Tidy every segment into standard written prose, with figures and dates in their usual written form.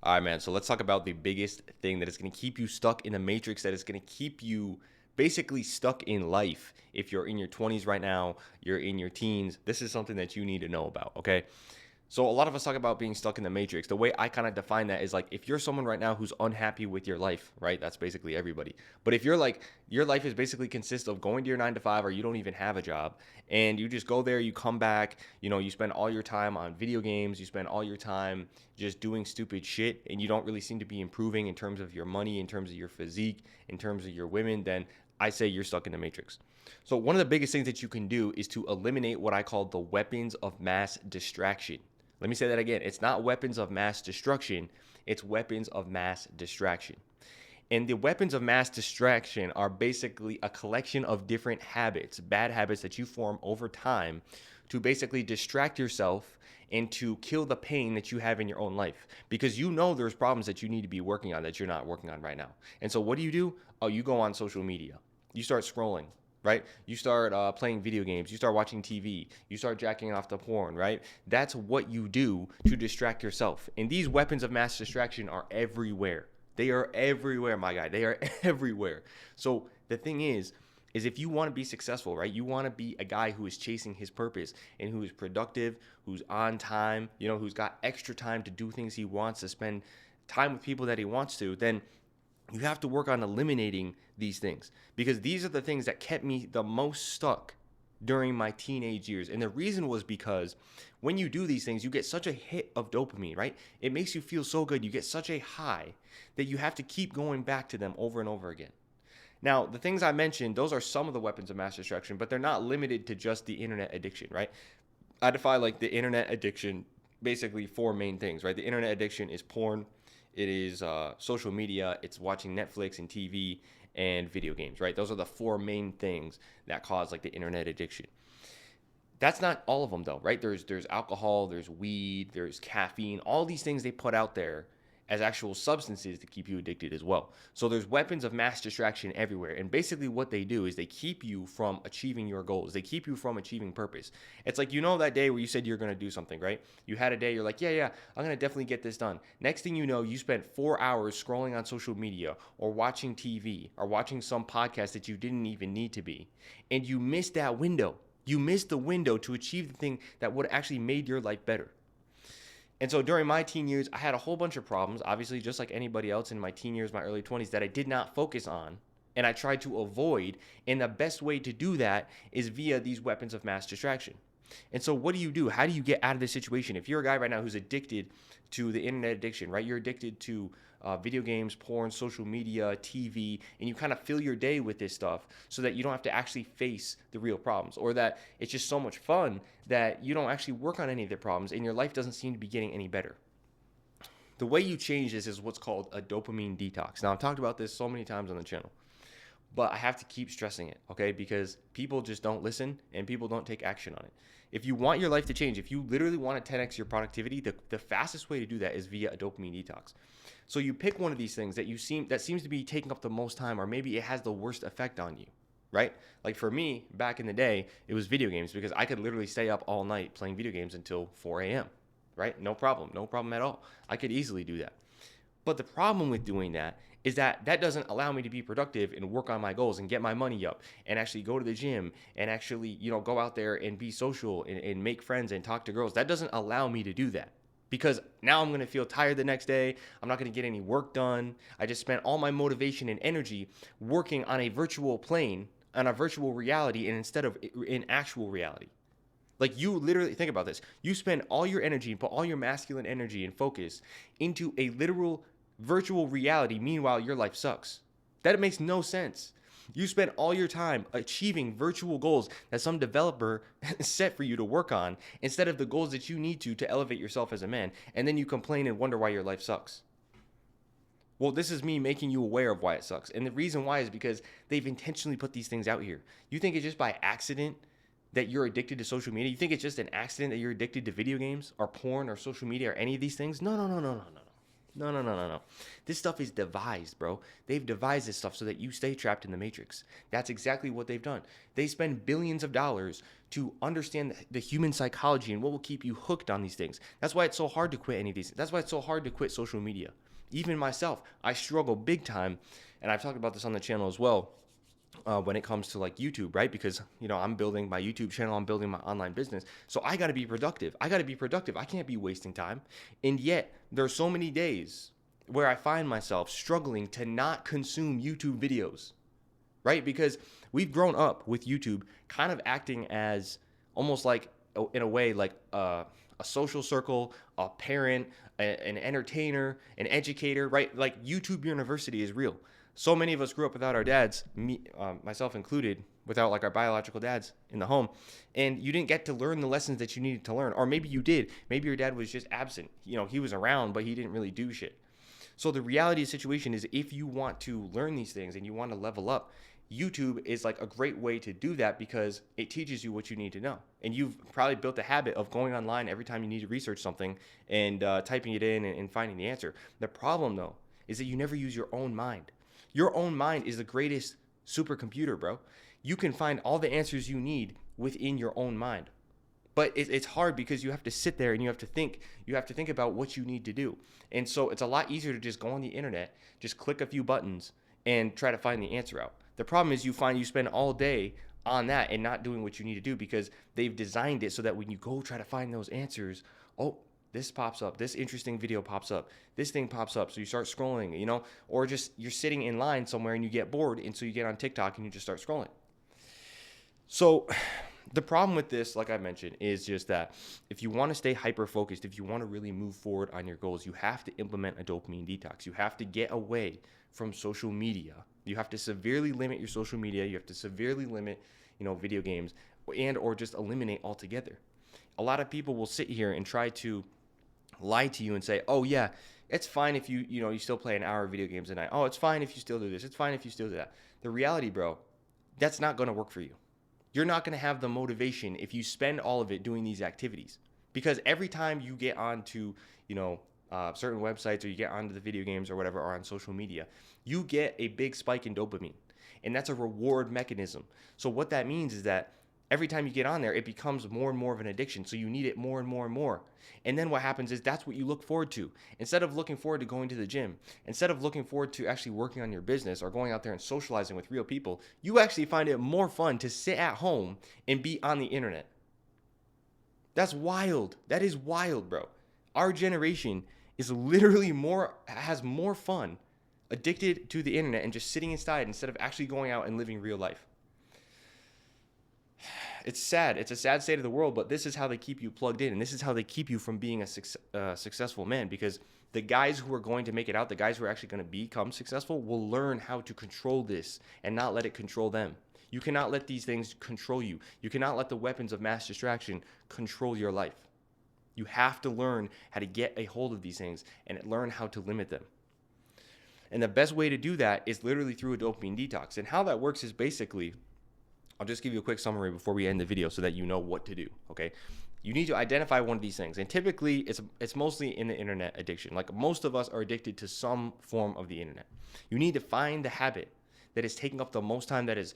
All right, man. So let's talk about the biggest thing that is going to keep you stuck in the matrix, that is going to keep you basically stuck in life. If you're in your 20s right now, you're in your teens, this is something that you need to know about, okay? So a lot of us talk about being stuck in the matrix. The way I kind of define that is like if you're someone right now who's unhappy with your life, right? That's basically everybody. But if you're like your life is basically consists of going to your 9 to 5 or you don't even have a job and you just go there, you come back, you spend all your time on video games, you spend all your time just doing stupid shit and you don't really seem to be improving in terms of your money, in terms of your physique, in terms of your women, then I say you're stuck in the matrix. So one of the biggest things that you can do is to eliminate what I call the weapons of mass distraction. Let me say that again. It's not weapons of mass destruction, it's weapons of mass distraction. And the weapons of mass distraction are basically a collection of different habits, bad habits that you form over time to basically distract yourself and to kill the pain that you have in your own life. Because you know there's problems that you need to be working on that you're not working on right now. And so what do? Oh, you go on social media. You start scrolling, right? You start playing video games. You start watching TV. You start jacking off the porn, right? That's what you do to distract yourself. And these weapons of mass distraction are everywhere. They are everywhere, my guy. They are everywhere. So the thing is if you want to be successful, right? You want to be a guy who is chasing his purpose and who is productive, who's on time, who's got extra time to do things he wants, to spend time with people that he wants to, then you have to work on eliminating these things because these are the things that kept me the most stuck during my teenage years. And the reason was because when you do these things, you get such a hit of dopamine, right? It makes you feel so good. You get such a high that you have to keep going back to them over and over again. Now, the things I mentioned, those are some of the weapons of mass distraction, but they're not limited to just the internet addiction, right? I define like the internet addiction basically four main things, right? The internet addiction is porn, it is social media, it's watching Netflix and TV and video games, right? Those are the four main things that cause like the internet addiction. That's not all of them though, right? There's alcohol, there's weed, there's caffeine, all these things they put out there as actual substances to keep you addicted as well. So there's weapons of mass distraction everywhere. And basically what they do is they keep you from achieving your goals. They keep you from achieving purpose. It's like, that day where you said you're going to do something, right? You had a day, you're like, yeah, I'm going to definitely get this done. Next thing you know, you spent 4 hours scrolling on social media or watching TV or watching some podcast that you didn't even need to be. And you missed that window. You missed the window to achieve the thing that would have actually made your life better. And so during my teen years, I had a whole bunch of problems, obviously, just like anybody else in my teen years, my early 20s, that I did not focus on and I tried to avoid. And the best way to do that is via these weapons of mass distraction. And so what do? How do you get out of this situation? If you're a guy right now who's addicted to the internet addiction, right? You're addicted to video games, porn, social media, TV, and you kind of fill your day with this stuff so that you don't have to actually face the real problems, or that it's just so much fun that you don't actually work on any of the problems and your life doesn't seem to be getting any better. The way you change this is what's called a dopamine detox. Now, I've talked about this so many times on the channel, but I have to keep stressing it, okay? Because people just don't listen and people don't take action on it. If you want your life to change, if you literally want to 10x your productivity, the fastest way to do that is via a dopamine detox. So you pick one of these things that seems to be taking up the most time, or maybe it has the worst effect on you, right? Like for me, back in the day, it was video games because I could literally stay up all night playing video games until 4 a.m., right? No problem at all. I could easily do that. But the problem with doing that is that doesn't allow me to be productive and work on my goals and get my money up and actually go to the gym and actually, go out there and be social and make friends and talk to girls. That doesn't allow me to do that because now I'm going to feel tired the next day. I'm not going to get any work done. I just spent all my motivation and energy working on a virtual plane, on a virtual reality, and instead of in actual reality. Like you literally think about this. You spend all your energy and put all your masculine energy and focus into a literal virtual reality. Meanwhile, your life sucks. That makes no sense. You spend all your time achieving virtual goals that some developer set for you to work on instead of the goals that you need to elevate yourself as a man. And then you complain and wonder why your life sucks. Well, this is me making you aware of why it sucks. And the reason why is because they've intentionally put these things out here. You think it's just by accident that you're addicted to social media? You think it's just an accident that you're addicted to video games or porn or social media or any of these things? No. No, no, no, no, no. This stuff is devised, bro. They've devised this stuff so that you stay trapped in the matrix. That's exactly what they've done. They spend billions of dollars to understand the human psychology and what will keep you hooked on these things. That's why it's so hard to quit any of these. That's why it's so hard to quit social media. Even myself, I struggle big time, and I've talked about this on the channel as well. When it comes to like YouTube, right? Because I'm building my YouTube channel, I'm building my online business, so I got to be productive. I can't be wasting time. And yet, there are so many days where I find myself struggling to not consume YouTube videos, right? Because we've grown up with YouTube kind of acting as almost like, in a way, like a social circle, a parent, an entertainer, an educator, right? Like YouTube University is real. So many of us grew up without our dads, me, myself included, without like our biological dads in the home, and you didn't get to learn the lessons that you needed to learn, or maybe you did. Maybe your dad was just absent. He was around, but he didn't really do shit. So the reality of the situation is, if you want to learn these things and you want to level up, YouTube is like a great way to do that because it teaches you what you need to know. And you've probably built a habit of going online every time you need to research something and typing it in and finding the answer. The problem, though, is that you never use your own mind. Your own mind is the greatest supercomputer, bro. You can find all the answers you need within your own mind. But it's hard because you have to sit there and you have to think. You have to think about what you need to do. And so it's a lot easier to just go on the internet, just click a few buttons and try to find the answer out. The problem is you spend all day on that and not doing what you need to do because they've designed it so that when you go try to find those answers, oh, this pops up, this interesting video pops up, this thing pops up. So you start scrolling, or just you're sitting in line somewhere and you get bored. And so you get on TikTok and you just start scrolling. So the problem with this, like I mentioned, is just that if you want to stay hyper focused, if you want to really move forward on your goals, you have to implement a dopamine detox. You have to get away from social media. You have to severely limit your social media. You have to severely limit, video games and or just eliminate altogether. A lot of people will sit here and try to lie to you and say, oh yeah, it's fine if you still play an hour of video games a night. Oh, it's fine if you still do this. It's fine if you still do that. The reality, bro, that's not going to work for you. You're not going to have the motivation if you spend all of it doing these activities, because every time you get onto, certain websites or you get onto the video games or whatever, or on social media, you get a big spike in dopamine, and that's a reward mechanism. So what that means is that every time you get on there, it becomes more and more of an addiction. So you need it more and more and more. And then what happens is that's what you look forward to. Instead of looking forward to going to the gym, instead of looking forward to actually working on your business or going out there and socializing with real people, you actually find it more fun to sit at home and be on the internet. That's wild. That is wild, bro. Our generation is literally has more fun addicted to the internet and just sitting inside instead of actually going out and living real life. It's sad. It's a sad state of the world, but this is how they keep you plugged in, and this is how they keep you from being a successful man, because the guys who are going to make it out, the guys who are actually going to become successful, will learn how to control this and not let it control them. You cannot let these things control you. You cannot let the weapons of mass distraction control your life. You have to learn how to get a hold of these things and learn how to limit them. And the best way to do that is literally through a dopamine detox. And how that works is basically, I'll just give you a quick summary before we end the video so that you know what to do, okay? You need to identify one of these things. And typically, it's mostly in the internet addiction. Like, most of us are addicted to some form of the internet. You need to find the habit that is taking up the most time, that is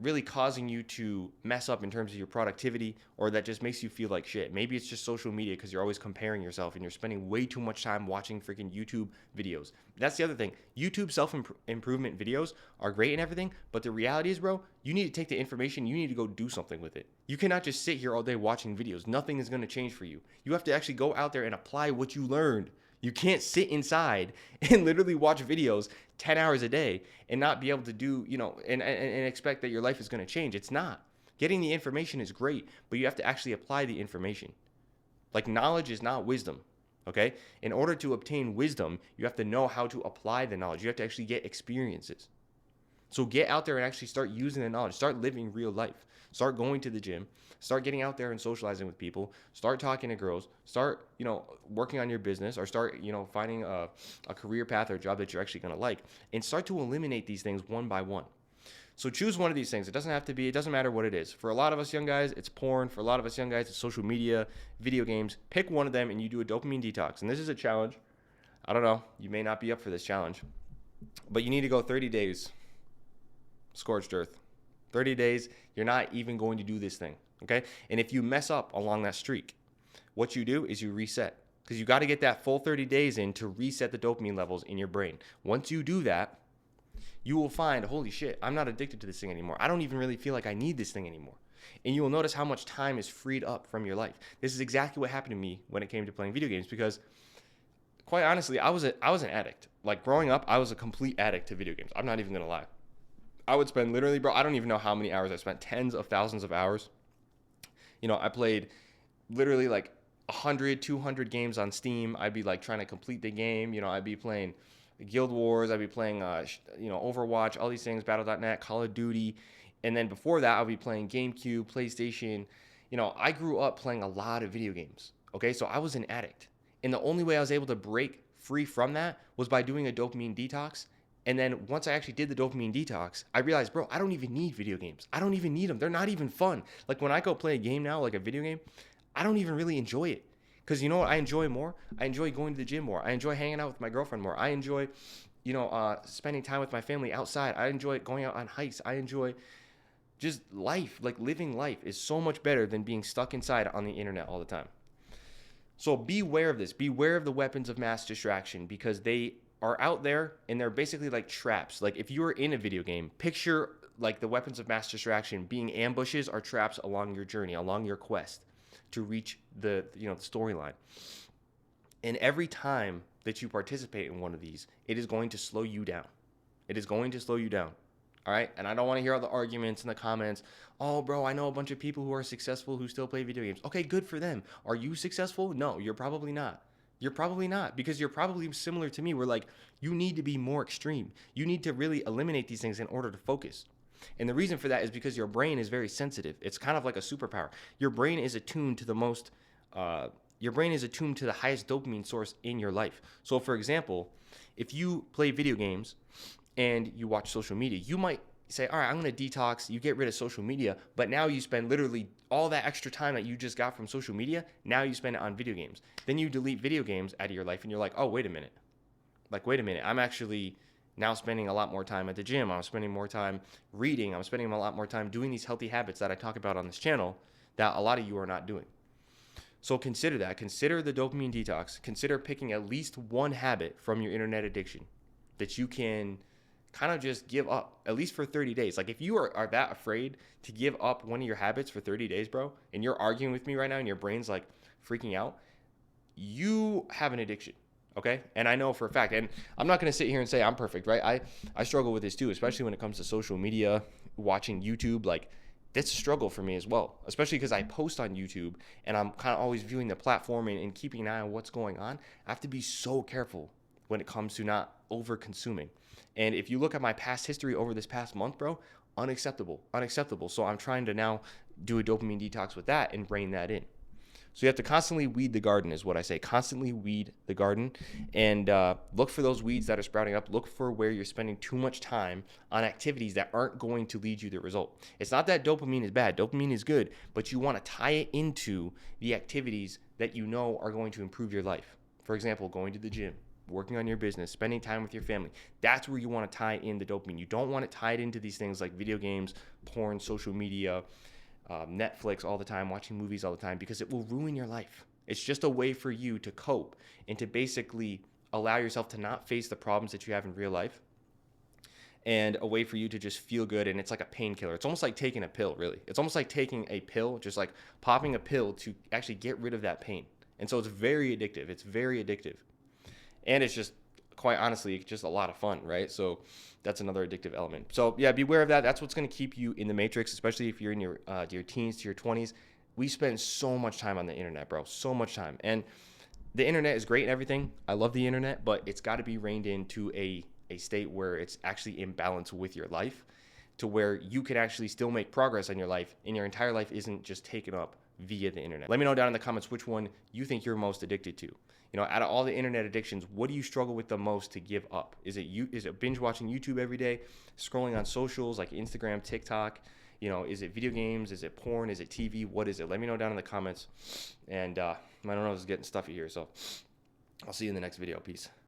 really causing you to mess up in terms of your productivity, or that just makes you feel like shit. Maybe it's just social media because you're always comparing yourself and you're spending way too much time watching freaking YouTube videos. That's the other thing. YouTube self-improvement videos are great and everything, but the reality is, bro, you need to take the information, you need to go do something with it. You cannot just sit here all day watching videos. Nothing is going to change for you. You have to actually go out there and apply what you learned. You can't sit inside and literally watch videos 10 hours a day and not be able to do, and expect that your life is going to change. It's not. Getting the information is great, but you have to actually apply the information. Like, knowledge is not wisdom, okay? In order to obtain wisdom, you have to know how to apply the knowledge. You have to actually get experiences. So get out there and actually start using the knowledge. Start living real life. Start going to the gym. Start getting out there and socializing with people. Start talking to girls. Start, working on your business, or start, finding a career path or a job that you're actually going to like, and start to eliminate these things one by one. So choose one of these things. It doesn't matter what it is. For a lot of us young guys, it's porn. For a lot of us young guys, it's social media, video games. Pick one of them and you do a dopamine detox. And this is a challenge. I don't know. You may not be up for this challenge, but you need to go 30 days scorched earth. 30 days, you're not even going to do this thing, okay? And if you mess up along that streak, what you do is you reset, because you got to get that full 30 days in to reset the dopamine levels in your brain. Once you do that, you will find, holy shit, I'm not addicted to this thing anymore. I don't even really feel like I need this thing anymore. And you will notice how much time is freed up from your life. This is exactly what happened to me when it came to playing video games, because quite honestly, I was an addict. Like growing up, I was a complete addict to video games. I'm not even going to lie. I would spend literally, bro, I don't even know how many hours I spent, tens of thousands of hours. You know, I played literally like 100, 200 games on Steam. I'd be like trying to complete the game. You know, I'd be playing Guild Wars. I'd be playing, Overwatch, all these things, Battle.net, Call of Duty. And then before that, I'd be playing GameCube, PlayStation. You know, I grew up playing a lot of video games. Okay, so I was an addict. And the only way I was able to break free from that was by doing a dopamine detox. And then once I actually did the dopamine detox, I realized, bro, I don't even need video games. I don't even need them. They're not even fun. Like when I go play a game now, like a video game, I don't even really enjoy it. Because you know what I enjoy more? I enjoy going to the gym more. I enjoy hanging out with my girlfriend more. I enjoy, spending time with my family outside. I enjoy going out on hikes. I enjoy just life. Like living life is so much better than being stuck inside on the internet all the time. So beware of this. Beware of the weapons of mass distraction, because they are out there and they're basically like traps. Like if you are in a video game, picture like the weapons of mass distraction being ambushes or traps along your journey, along your quest to reach the storyline. And every time that you participate in one of these, it is going to slow you down. It is going to slow you down. All right. And I don't want to hear all the arguments in the comments. Oh, bro, I know a bunch of people who are successful who still play video games. Okay, good for them. Are you successful? No, you're probably not. You're probably not, because you're probably similar to me, where like you need to be more extreme. You need to really eliminate these things in order to focus. And the reason for that is because your brain is very sensitive. It's kind of like a superpower. Your brain is attuned to the highest dopamine source in your life. So for example, if you play video games and you watch social media, you might say, all right, I'm going to detox. You get rid of social media, but now you spend literally all that extra time that you just got from social media. Now you spend it on video games. Then you delete video games out of your life and you're like, oh, wait a minute. I'm actually now spending a lot more time at the gym. I'm spending more time reading. I'm spending a lot more time doing these healthy habits that I talk about on this channel that a lot of you are not doing. So consider that. Consider the dopamine detox. Consider picking at least one habit from your internet addiction that you can kind of just give up, at least for 30 days. Like if you are that afraid to give up one of your habits for 30 days, bro, and you're arguing with me right now and your brain's like freaking out, you have an addiction, okay? And I know for a fact, and I'm not going to sit here and say I'm perfect, right? I struggle with this too, especially when it comes to social media, watching YouTube. Like that's a struggle for me as well, especially because I post on YouTube and I'm kind of always viewing the platform and keeping an eye on what's going on. I have to be so careful when it comes to not over consuming. And if you look at my past history over this past month, bro, unacceptable. So I'm trying to now do a dopamine detox with that and rein that in. So you have to constantly weed the garden is what I say. Constantly weed the garden and look for those weeds that are sprouting up. Look for where you're spending too much time on activities that aren't going to lead you to the result. It's not that dopamine is bad. Dopamine is good, but you want to tie it into the activities that you know are going to improve your life. For example, going to the gym, working on your business, spending time with your family. That's where you want to tie in the dopamine. You don't want it tied into these things like video games, porn, social media, Netflix all the time, watching movies all the time, because it will ruin your life. It's just a way for you to cope and to basically allow yourself to not face the problems that you have in real life, and a way for you to just feel good. And it's like a painkiller. It's almost like taking a pill, really. It's almost like taking a pill, just like popping a pill to actually get rid of that pain. And so it's very addictive. It's very addictive. And it's just, quite honestly, just a lot of fun, right? So that's another addictive element. So yeah, beware of that. That's what's going to keep you in the matrix, especially if you're in your teens to your 20s. We spend so much time on the internet, bro. So much time. And the internet is great and everything. I love the internet, but it's got to be reined into a state where it's actually in balance with your life, to where you can actually still make progress on your life and your entire life isn't just taken up via the internet. Let me know down in the comments which one you think you're most addicted to. You know, out of all the internet addictions, what do you struggle with the most to give up? Is it binge watching YouTube every day, scrolling on socials like Instagram, TikTok? You know, is it video games? Is it porn? Is it TV? What is it? Let me know down in the comments. And I don't know, it's getting stuffy here, so I'll see you in the next video. Peace.